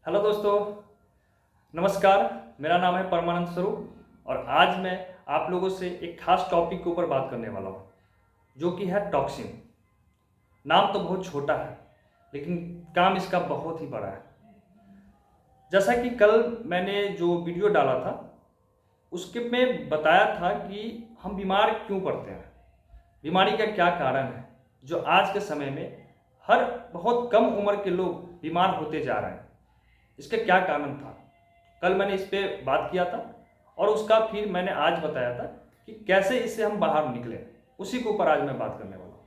Hello दोस्तों, नमस्कार। मेरा नाम है परमानंद स्वरूप और आज मैं आप लोगों से एक खास टॉपिक के ऊपर बात करने वाला हूँ, जो कि है टॉक्सिन। नाम तो बहुत छोटा है, लेकिन काम इसका बहुत ही बड़ा है। जैसा कि कल मैंने जो वीडियो डाला था, उसके में बताया था कि हम बीमार क्यों पड़ते हैं, बीमारी का क्या कारण है, जो आज के समय में हर बहुत कम उम्र के लोग बीमार होते जा रहे हैं। इसका क्या कारण था, कल मैंने इस पे बात किया था और उसका फिर मैंने आज बताया था कि कैसे इससे हम बाहर निकले। उसी के ऊपर आज मैं बात करने वाला हूँ।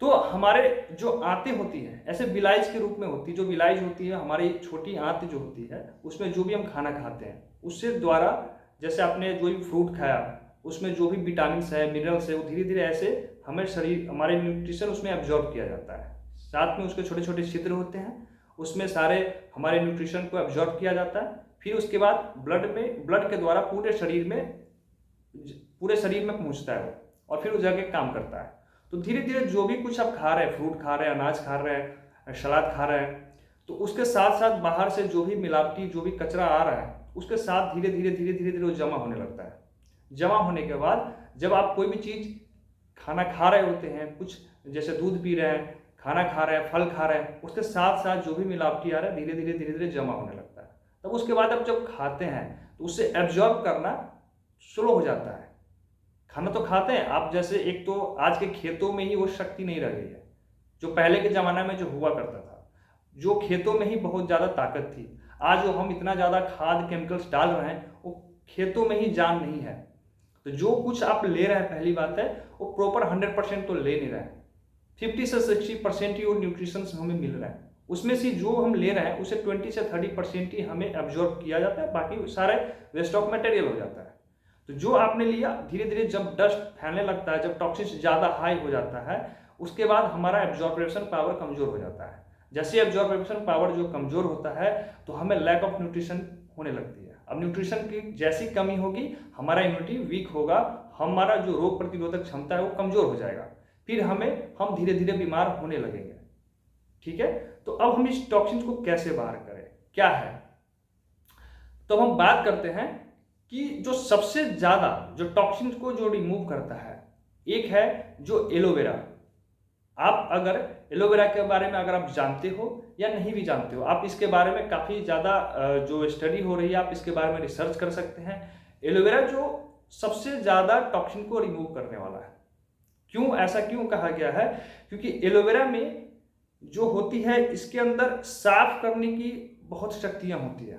तो हमारे जो आंतें होती हैं ऐसे बिलाइज के रूप में होती है। जो बिलाइज होती है, हमारी छोटी आंत जो होती है, उसमें जो भी हम खाना खाते हैं उससे द्वारा, जैसे आपने जो भी फ्रूट खाया उसमें जो भी विटामिन है, मिनरल्स है, वो धीरे धीरे ऐसे हमें शरीर, हमारे न्यूट्रिशन उसमें एब्जॉर्ब किया जाता है। साथ में उसके छोटे छोटे छिद्र होते हैं, उसमें सारे हमारे न्यूट्रिशन को एब्जॉर्ब किया जाता है। फिर उसके बाद ब्लड के द्वारा पूरे शरीर में पहुंचता है वो, और फिर उस जगह काम करता है। तो धीरे धीरे जो भी कुछ आप खा रहे हैं, फ्रूट खा रहे हैं, अनाज खा रहे हैं, सलाद खा रहे हैं, तो उसके साथ साथ बाहर से जो भी मिलावटी जो भी कचरा आ रहा है, उसके साथ धीरे धीरे धीरे धीरे धीरे वो जमा होने लगता है। जमा होने के बाद जब आप कोई भी चीज़ खाना खा रहे होते हैं, कुछ जैसे दूध पी रहे हैं, खाना खा रहे हैं, फल खा रहे हैं, उसके साथ साथ जो भी मिलावटी आ रहा है धीरे धीरे जमा होने लगता है। तब उसके बाद आप जब खाते हैं तो उससे एब्जॉर्ब करना स्लो हो जाता है। खाना तो खाते हैं आप, जैसे एक तो आज के खेतों में ही वो शक्ति नहीं रह गई है जो पहले के ज़माना में जो हुआ करता था, जो खेतों में ही बहुत ज़्यादा ताकत थी। आज जो हम इतना ज़्यादा खाद केमिकल्स डाल रहे हैं, वो खेतों में ही जान नहीं है। तो जो कुछ आप ले रहे हैं, पहली बात है वो प्रॉपर 100% तो ले नहीं रहे हैं। 50 से 60% ही वो न्यूट्रिशन हमें मिल रहा है। उसमें से जो हम ले रहे हैं उसे 20 से 30% ही हमें एब्जॉर्ब किया जाता है, बाकी सारे वेस्ट ऑफ मटेरियल हो जाता है। तो जो आपने लिया, धीरे धीरे जब डस्ट फैलने लगता है, जब टॉक्सिन ज़्यादा हाई हो जाता है, उसके बाद हमारा एब्जॉर्बेशन पावर कमज़ोर हो जाता है। जैसे एब्जॉर्बेशन पावर जो कमज़ोर होता है तो हमें लैक ऑफ न्यूट्रिशन होने लगती है। अब न्यूट्रिशन की जैसी कमी होगी, हमारा इम्यूनिटी वीक होगा, हमारा जो रोग प्रतिरोधक क्षमता है वो कमज़ोर हो जाएगा, फिर हम धीरे धीरे बीमार होने लगेंगे। ठीक है, तो अब हम इस टॉक्सिन को कैसे बाहर करें, क्या है, तो हम बात करते हैं कि जो सबसे ज़्यादा जो टॉक्सिन को जो रिमूव करता है, एक है जो एलोवेरा। आप अगर एलोवेरा के बारे में अगर आप जानते हो या नहीं भी जानते हो, आप इसके बारे में काफ़ी ज़्यादा जो स्टडी हो रही है, आप इसके बारे में रिसर्च कर सकते हैं। एलोवेरा जो सबसे ज़्यादा टॉक्सिन को रिमूव करने वाला है। क्यों, ऐसा क्यों कहा गया है? क्योंकि एलोवेरा में जो होती है, इसके अंदर साफ करने की बहुत शक्तियाँ होती है।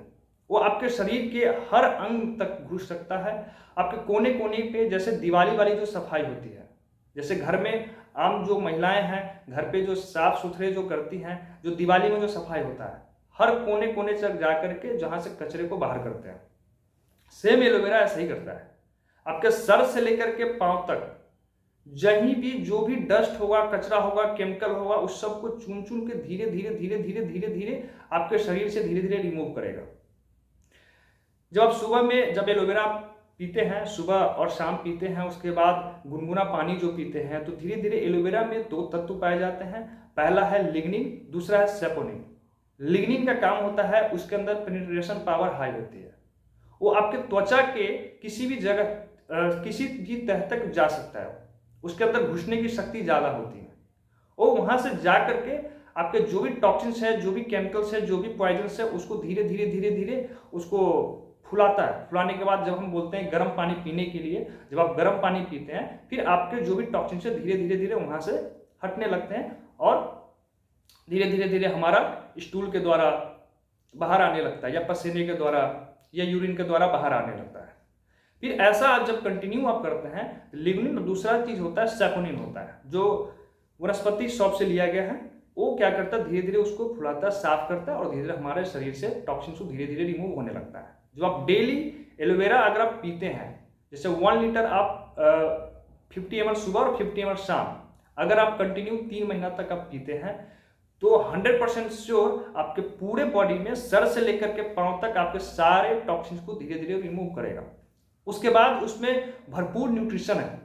वो आपके शरीर के हर अंग तक घुस सकता है, आपके कोने कोने पे। जैसे दिवाली वाली जो सफाई होती है, जैसे घर में आम जो महिलाएं हैं घर पे जो साफ सुथरे जो करती हैं, जो दिवाली में जो सफाई होता है, हर कोने कोने तक जा करके जहाँ से कचरे को बाहर करते हैं, सेम एलोवेरा ऐसा ही करता है। आपके सर से लेकर के पांव तक जहीं भी जो भी डस्ट होगा, कचरा होगा, केमिकल होगा, उस सब को चुन चुन के धीरे धीरे धीरे धीरे धीरे धीरे आपके शरीर से धीरे धीरे रिमूव करेगा। जब आप सुबह में जब एलोवेरा पीते हैं, सुबह और शाम पीते हैं, उसके बाद गुनगुना पानी जो पीते हैं, तो धीरे धीरे एलोवेरा में दो तत्व पाए जाते हैं। पहला है लिग्निन, दूसरा है सेपोनिन। लिग्निन का काम होता है, उसके अंदर पेनिट्रेशन पावर हाई होती है, वो आपके त्वचा के किसी भी जगह किसी भी तह तक जा सकता है, उसके अंदर घुसने की शक्ति ज़्यादा होती है। वो वहाँ से जा करके आपके जो भी टॉक्सिन्स है, जो भी केमिकल्स है, जो भी पॉइजन्स है, उसको धीरे धीरे धीरे धीरे उसको फुलाता है। फुलाने के बाद जब हम बोलते हैं गर्म पानी पीने के लिए, जब आप गर्म पानी पीते हैं, फिर आपके जो भी टॉक्सिन्स है धीरे धीरे धीरे वहाँ से हटने लगते हैं और धीरे धीरे धीरे हमारा स्टूल के द्वारा बाहर आने लगता है, या पसीने के द्वारा या यूरिन के द्वारा बाहर आने लगता है। फिर ऐसा आप जब कंटिन्यू आप करते हैं, लिग्निन, दूसरा चीज होता है सेपोनिन होता है, जो वनस्पति शॉप से लिया गया है। वो क्या करता है, धीरे धीरे उसको फुलाता है, साफ करता है और धीरे धीरे हमारे शरीर से टॉक्सिन को धीरे धीरे रिमूव होने लगता है। जो आप डेली एलोवेरा अगर आप पीते हैं, जैसे 1 लीटर आप 50 ml सुबह और 50 ml शाम, अगर आप कंटिन्यू 3 महीना तक आप पीते हैं, तो 100% श्योर आपके पूरे बॉडी में सर से लेकर के पांव तक आपके सारे टॉक्सिन्स को धीरे धीरे रिमूव करेगा। उसके बाद उसमें भरपूर न्यूट्रिशन है,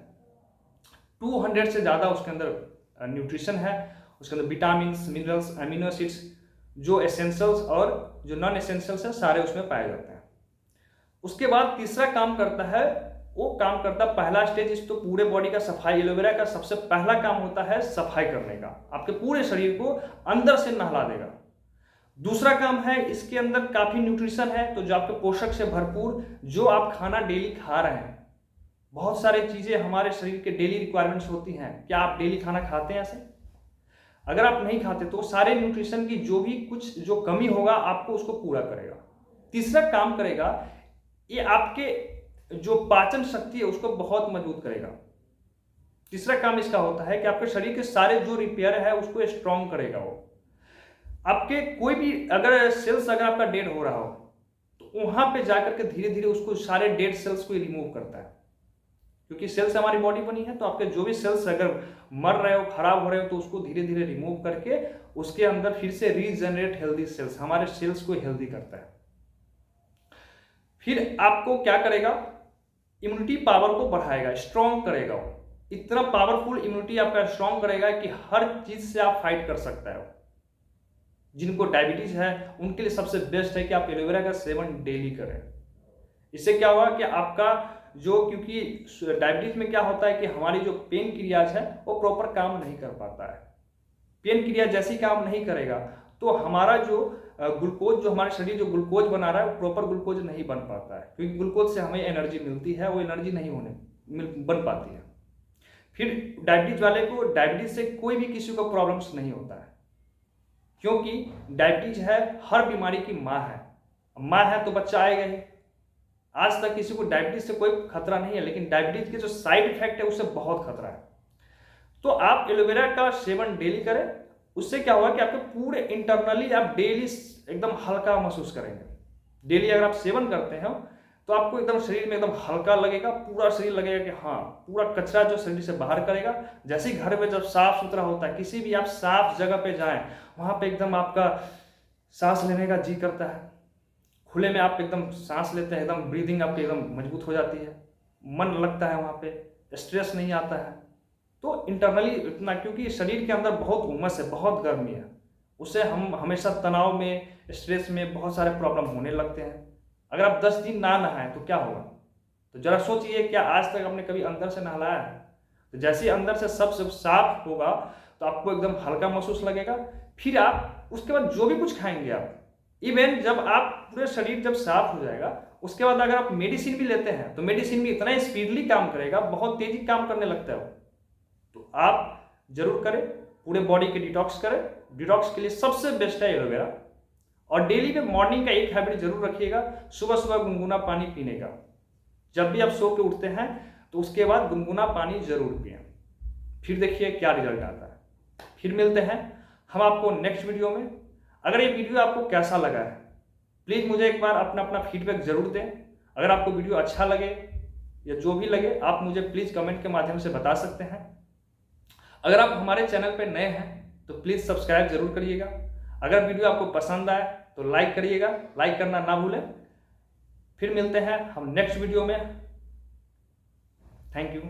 200 से ज़्यादा उसके अंदर न्यूट्रिशन है। उसके अंदर विटामिन, मिनरल्स, अमीनो एसिड्स जो एसेंशियल्स और जो नॉन एसेंशियल्स है सारे उसमें पाए जाते हैं। उसके बाद तीसरा काम करता है, वो काम करता है पहला स्टेज इस तो पूरे बॉडी का सफाई। एलोवेरा का सबसे पहला काम होता है सफाई करने का, आपके पूरे शरीर को अंदर से नहला देगा। दूसरा काम है इसके अंदर काफी न्यूट्रिशन है, तो जो आपके पोषक से भरपूर जो आप खाना डेली खा रहे हैं, बहुत सारी चीजें हमारे शरीर के डेली रिक्वायरमेंट्स होती हैं। क्या आप डेली खाना खाते हैं ऐसे? अगर आप नहीं खाते तो सारे न्यूट्रिशन की जो भी कुछ जो कमी होगा आपको उसको पूरा करेगा। तीसरा काम करेगा ये आपके जो पाचन शक्ति है उसको बहुत मजबूत करेगा। तीसरा काम इसका होता है कि आपके शरीर के सारे जो रिपेयर है उसको स्ट्रॉन्ग करेगा। वो आपके कोई भी अगर सेल्स अगर आपका डेड हो रहा हो तो वहां पे जाकर के धीरे धीरे उसको सारे डेड सेल्स को रिमूव करता है, क्योंकि सेल्स हमारी बॉडी बनी है। तो आपके जो भी सेल्स अगर मर रहे हो, खराब हो रहे हो, तो उसको धीरे धीरे रिमूव करके उसके अंदर फिर से रीजनरेट हेल्दी सेल्स, हमारे सेल्स को हेल्दी करता है। फिर आपको क्या करेगा, इम्यूनिटी पावर को बढ़ाएगा, स्ट्रॉन्ग करेगा। वो इतना पावरफुल इम्यूनिटी आपका स्ट्रॉन्ग करेगा कि हर चीज से आप फाइट कर सकता है। जिनको डायबिटीज है उनके लिए सबसे बेस्ट है कि आप एलोवेरा का सेवन डेली करें। इससे क्या होगा कि आपका जो, क्योंकि डायबिटीज में क्या होता है कि हमारी जो पेन क्रियाज है वो प्रॉपर काम नहीं कर पाता है। पेन क्रिया जैसी काम नहीं करेगा तो हमारा जो ग्लूकोज, जो हमारे शरीर जो ग्लूकोज बना रहा है वो प्रॉपर ग्लूकोज नहीं बन पाता है, क्योंकि ग्लूकोज से हमें एनर्जी मिलती है, वो एनर्जी नहीं बन पाती है। फिर डायबिटीज वाले को डायबिटीज से कोई भी किसी को प्रॉब्लम्स नहीं होता है, क्योंकि डायबिटीज है हर बीमारी की माँ है। माँ है तो बच्चा आएगा ही। आज तक किसी को डायबिटीज से कोई खतरा नहीं है, लेकिन डायबिटीज के जो साइड इफेक्ट है उससे बहुत खतरा है। तो आप एलोवेरा का सेवन डेली करें, उससे क्या होगा कि आपके पूरे इंटरनली आप डेली एकदम हल्का महसूस करेंगे। डेली अगर आप सेवन करते हैं तो आपको एकदम शरीर में एकदम हल्का लगेगा, पूरा शरीर लगेगा कि हाँ, पूरा कचरा जो शरीर से बाहर करेगा। जैसे ही घर में जब साफ सुथरा होता है, किसी भी आप साफ जगह पे जाएं, वहां पे एकदम आपका सांस लेने का जी करता है, खुले में आप एकदम सांस लेते हैं, एकदम ब्रीदिंग आपकी एकदम मजबूत हो जाती है, मन लगता है, वहाँ पे स्ट्रेस नहीं आता है। तो इंटरनली इतना, क्योंकि शरीर के अंदर बहुत उमस है, बहुत गर्मी है, उससे हम हमेशा तनाव में, स्ट्रेस में बहुत सारे प्रॉब्लम होने लगते हैं। अगर आप 10 दिन ना नहाएं तो क्या होगा? तो जरा सोचिए, क्या आज तक आपने कभी अंदर से नहलाया है? तो जैसे ही अंदर से सब साफ होगा तो आपको एकदम हल्का महसूस लगेगा। फिर आप उसके बाद जो भी कुछ खाएंगे आप, इवन जब आप पूरे शरीर जब साफ हो जाएगा, उसके बाद अगर आप मेडिसिन भी लेते हैं तो मेडिसिन भी इतना स्पीडली काम करेगा, बहुत तेजी काम करने लगता है। तो आप जरूर करें, पूरे बॉडी के डिटॉक्स करें। डिटॉक्स के लिए सबसे बेस्ट है एलोवेरा। और डेली में मॉर्निंग का एक हैबिट जरूर रखिएगा, सुबह सुबह गुनगुना पानी पीने का। जब भी आप सो के उठते हैं तो उसके बाद गुनगुना पानी जरूर पिएं, फिर देखिए क्या रिजल्ट आता है। फिर मिलते हैं हम आपको नेक्स्ट वीडियो में। अगर ये वीडियो आपको कैसा लगा है प्लीज़ मुझे एक बार अपना फीडबैक जरूर दें। अगर आपको वीडियो अच्छा लगे या जो भी लगे, आप मुझे प्लीज़ कमेंट के माध्यम से बता सकते हैं। अगर आप हमारे चैनल पर नए हैं तो प्लीज़ सब्सक्राइब जरूर करिएगा। अगर वीडियो आपको पसंद आए तो लाइक करिएगा, लाइक करना ना भूलें। फिर मिलते हैं हम नेक्स्ट वीडियो में। Thank you.